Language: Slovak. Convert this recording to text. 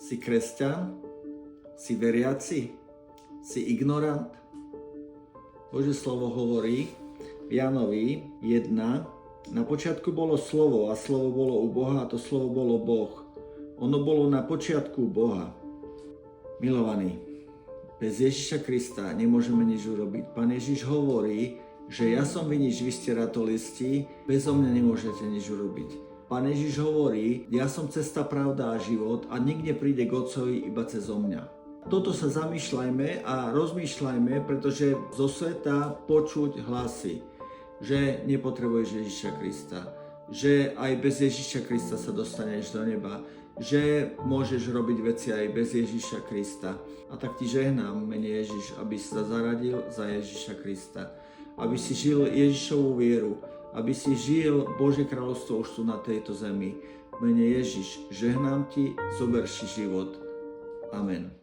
Si kresťan? Si veriaci? Si ignorant? Božie slovo hovorí v Jánovi 1, na počiatku bolo slovo a slovo bolo u Boha a to slovo bolo Boh. Ono bolo na počiatku Boha. Milovaní, bez Ježiša Krista nemôžeme nič urobiť. Pán Ježiš hovorí, že ja som vinič, vy ste ratolisti, bezo mňa nemôžete nič urobiť. Pán Ježiš hovorí, ja som cesta, pravda a život a nikde príde k Otcovi iba cez mňa. Toto sa zamýšľajme a rozmýšľajme, pretože zo sveta počuť hlasy, že nepotrebuješ Ježiša Krista, že aj bez Ježiša Krista sa dostaneš do neba, že môžeš robiť veci aj bez Ježiša Krista. A tak ti žehnám, mene Ježiš, aby si sa zaradil za Ježiša Krista, aby si žil Ježišovú vieru, aby si žil Božie kráľovstvo už tu na tejto zemi. V mene Ježiš, žehnám ti, zober si život. Amen.